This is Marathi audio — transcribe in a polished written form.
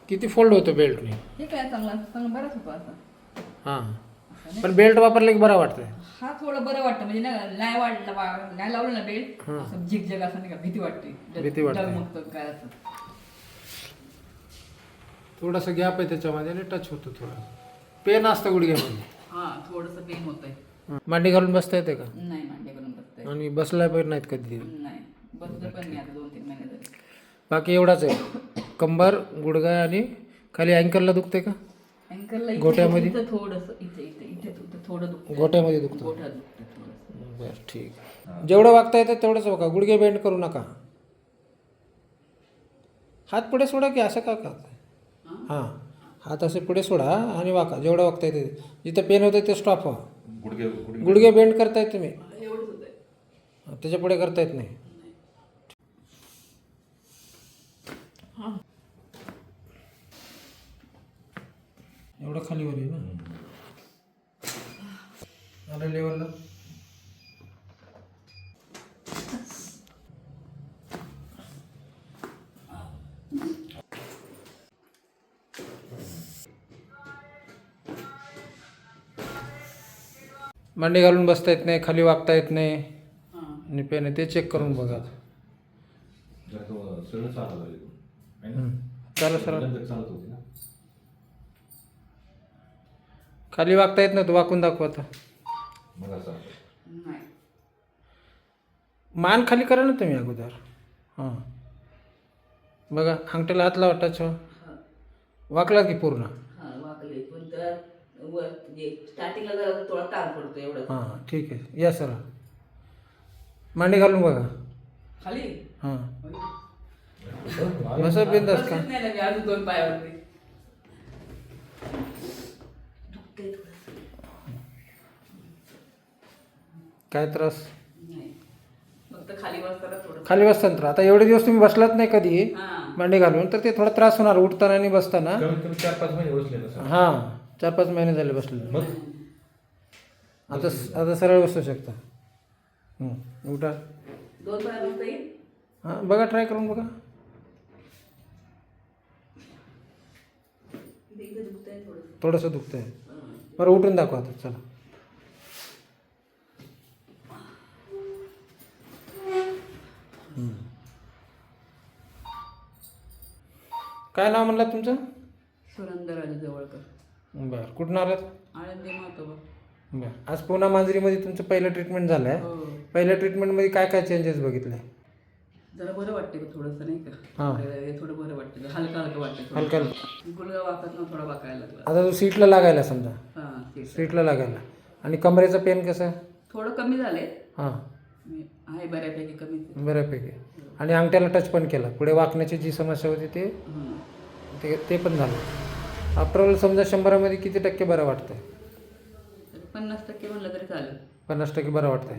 किती फोल्ड होतो बेल्टने? हे काय चांगला बराच होतो असा. हां, पण बेल्ट वापरलं की बरं वाटतंय. हा थोडं बरं वाटतं म्हणजे नाही नाही लावलं ना बेल्ट असं झिकझॅक असं नाही का भीती वाटते. भीती वाटते. डगमगतं काय असं. थोडासा गॅप आहे त्याच्यामध्ये आणि टच होतो थोडा. पेन असतं गुडघ्यामध्ये. हा थोडंसं पेन होतंय. मांडी घालून बसता येते का? नाही मांडे करून बसतंय. आणि बसला पण नाहीत कधी? नाही बसलं पण नाही आता 2-3 महिने झाले. बाकी एवढाच आहे. कंबर, गुडघा आणि खाली अँकलला दुखते का? अँकलला गोट्यामध्ये? थोडंसं इथे थोडं दुखतं. गोट्यामध्ये दुखतं. गोठा दुखतं थोडंसं. बरं ठीक. जेवढं वागता येतं तेवढंच बघा. गुडघे बेंड करू नका. हात पुढे सोडा की असं का करताय? हां, हात असे पुढे सोडा आणि वाका. जेवढं वागता येते जिथं पेन होतं ते स्टॉप व्हा. गुडघे बेंड करतायत तुम्ही, एवढंच होतंय. त्याच्या पुढे करता येत नाही. एवढं खालीवर आहे ना. आलं लेवलला. मांडी घालून बसता येत नाही, खाली वागता येत नाही आणि पेन आहे ते चेक करून बघा. चालू सर खाली वागता येत नाही, तू वाकून दाखव आता. नाही. मान खाली करा ना तुम्ही अगोदर. हां बघा, अंगठ्याला हात लावा, टच व्हा. वाकला की पूर्ण? हा वाकले पण तर वर स्टार्टिंगला जरा थोडा ताण पडतो एवढं. हां ठीक आहे, या सर. मांडी घालून बघा. खाली हां बसा बिंदास का? नाही ना मी अजून 2 पायावरती. दुखतंय थोडंसं. काय त्रास? नाही फक्त खाली बसताना थोडं. खाली बसताना तर आता एवढे दिवस तुम्ही बसलात नाही कधी हां मांडी घालून, तर ते थोडा त्रास होणार उठताना आणि बसताना. 4-5 महिने बसले तसं. हां 4-5 महिने झाले बसले. आता आता सरळ बसू शकता. उठा. 2 पाय बसता येईल. हां बघा, ट्राय करून बघा. इथे दुखतंय थोडंसं. थोडंसं दुखतंय. बरं उठून दाखवा आता, चला. काय नाव म्हणलं तुमचं? सुरंदराजी जवळकर. बरं, कुठून आलात? आळंदी महत्व. बरं, आज पुन्हा मांजरीमध्ये तुमचं पहिलं ट्रीटमेंट झालं आहे. हो पहिल्या ट्रीटमेंटमध्ये काय काय चेंजेस बघितले? जरा बरं वाटते थोडंसं नाही का. हां. हे थोडं बरं वाटतं, हलका हलका वाटतं. हलका गुडघा वाकत ना थोडा वाकायला लागला. आता तो सीटला लागायला समजा, हां ठीक आहे. सीटला लागायला. आणि कमरेचं पेन कसं? थोडं कमी झाले. हां आहे बऱ्यापैकी कमी. बऱ्यापैकी. आणि अंगठ्याला टच पण केला. पुढे वाकण्याची जी समस्या होती ते पण झालं. आफ्टर समजा 100मध्ये किती टक्के बरं वाटतंय? 50% म्हणलं तरी चालेल. 50% बरं वाटतंय.